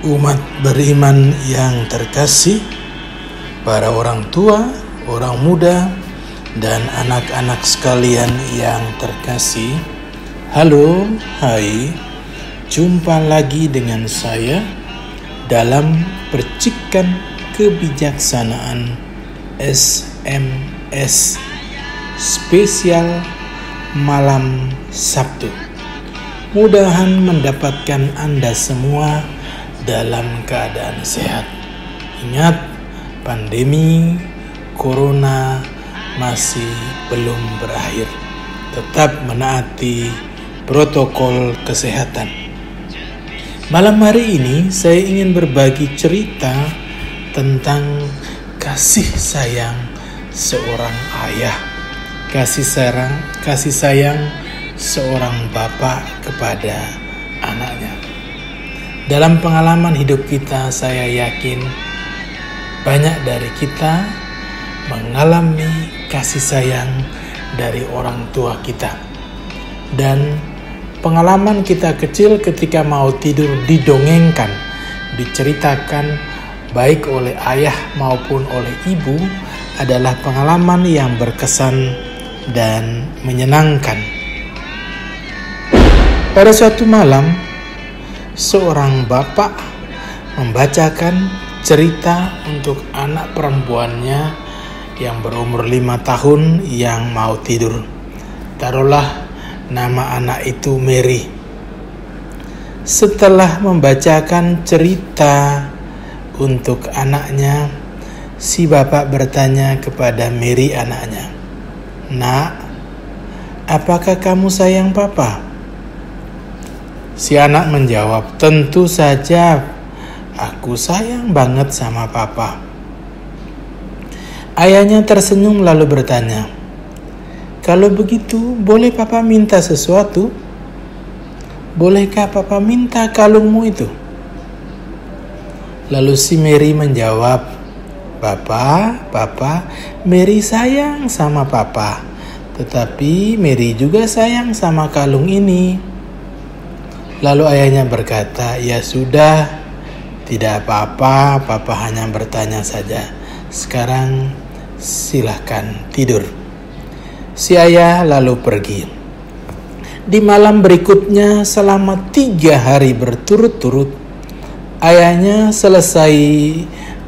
Umat beriman yang terkasih, para orang tua, orang muda, dan anak-anak sekalian yang terkasih. Halo, hai, jumpa lagi dengan saya dalam percikan kebijaksanaan SMS spesial malam Sabtu. Mudahan mendapatkan Anda semua dalam keadaan sehat. Ingat, pandemi corona masih belum berakhir. Tetap menaati protokol kesehatan. Malam hari ini saya ingin berbagi cerita tentang kasih sayang seorang ayah, kasih sayang seorang bapak kepada anaknya. Dalam pengalaman hidup kita, saya yakin banyak dari kita mengalami kasih sayang dari orang tua kita. Dan pengalaman kita kecil ketika mau tidur didongengkan, diceritakan baik oleh ayah maupun oleh ibu adalah pengalaman yang berkesan dan menyenangkan. Pada suatu malam, seorang bapak membacakan cerita untuk anak perempuannya yang berumur 5 tahun yang mau tidur. Taruhlah nama anak itu Mary. Setelah membacakan cerita untuk anaknya, si bapak bertanya kepada Mary anaknya, "Nak, apakah kamu sayang papa?" Si anak menjawab, "Tentu saja, aku sayang banget sama papa." Ayahnya tersenyum lalu bertanya, "Kalau begitu, boleh papa minta sesuatu? Bolehkah papa minta kalungmu itu?" Lalu si Mary menjawab, Papa, Mary sayang sama papa. Tetapi Mary juga sayang sama kalung ini." Lalu ayahnya berkata, "Ya sudah, tidak apa-apa, papa hanya bertanya saja. Sekarang silahkan tidur." Si ayah lalu pergi. Di malam berikutnya selama 3 hari berturut-turut, ayahnya selesai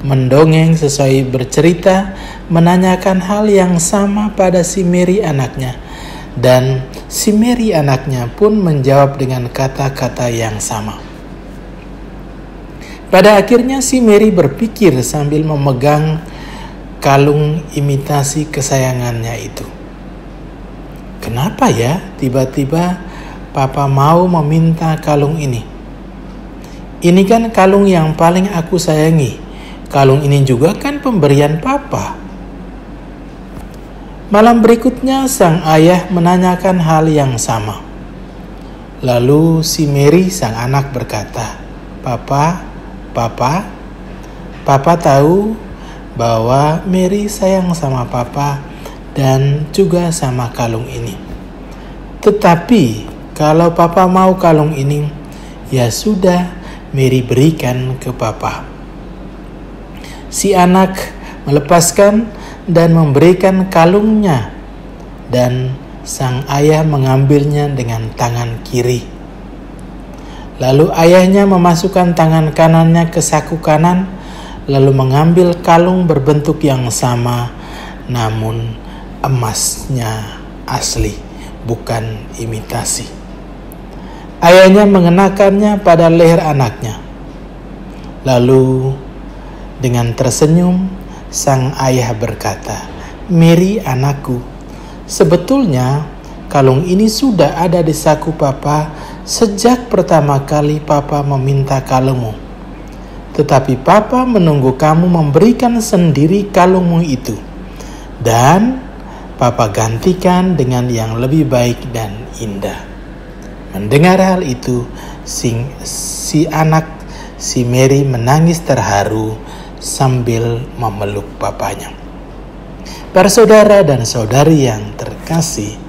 mendongeng, selesai bercerita, menanyakan hal yang sama pada si Mary anaknya. Dan si Mary anaknya pun menjawab dengan kata-kata yang sama. Pada akhirnya si Mary berpikir sambil memegang kalung imitasi kesayangannya itu. Kenapa ya tiba-tiba papa mau meminta kalung ini? Ini kan kalung yang paling aku sayangi. Kalung ini juga kan pemberian papa. Malam berikutnya sang ayah menanyakan hal yang sama. Lalu si Mary sang anak berkata, Papa tahu bahwa Mary sayang sama papa dan juga sama kalung ini. Tetapi kalau papa mau kalung ini, ya sudah, Mary berikan ke papa." Si anak melepaskan dan memberikan kalungnya, dan sang ayah mengambilnya dengan tangan kiri. Lalu ayahnya memasukkan tangan kanannya ke saku kanan, lalu mengambil kalung berbentuk yang sama, namun emasnya asli, bukan imitasi. Ayahnya mengenakannya pada leher anaknya. Lalu dengan tersenyum, sang ayah berkata, "Mary anakku, sebetulnya kalung ini sudah ada di saku papa sejak pertama kali papa meminta kalungmu. Tetapi papa menunggu kamu memberikan sendiri kalungmu itu. Dan papa gantikan dengan yang lebih baik dan indah." Mendengar hal itu, si Mary menangis terharu sambil memeluk papanya. Para saudara dan saudari yang terkasih,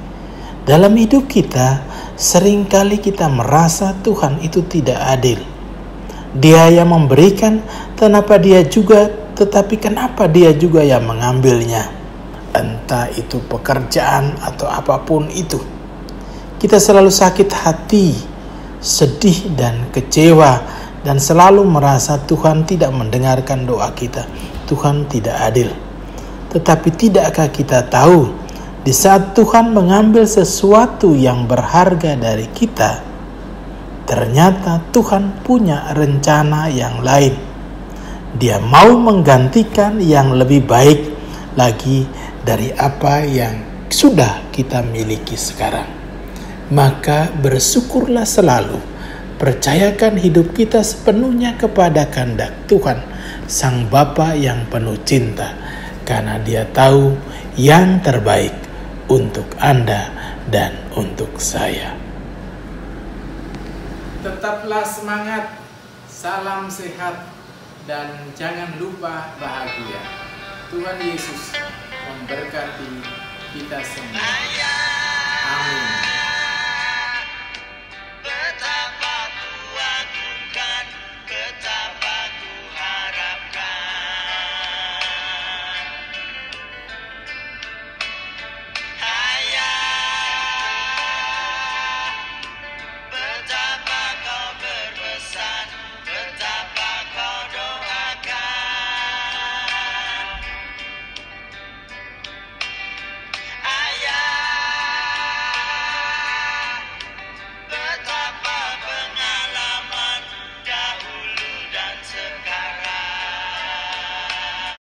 dalam hidup kita seringkali kita merasa Tuhan itu tidak adil. Dia yang memberikan, tetapi kenapa dia juga yang mengambilnya? Entah itu pekerjaan atau apapun itu. Kita selalu sakit hati, sedih dan kecewa, dan selalu merasa Tuhan tidak mendengarkan doa kita. Tuhan tidak adil. Tetapi tidakkah kita tahu, di saat Tuhan mengambil sesuatu yang berharga dari kita, ternyata Tuhan punya rencana yang lain. Dia mau menggantikan yang lebih baik lagi dari apa yang sudah kita miliki sekarang. Maka bersyukurlah selalu. Percayakan hidup kita sepenuhnya kepada kehendak Tuhan, Sang Bapa yang penuh cinta, karena Dia tahu yang terbaik untuk Anda dan untuk saya. Tetaplah semangat, salam sehat, dan jangan lupa bahagia. Tuhan Yesus memberkati kita semua. Amin.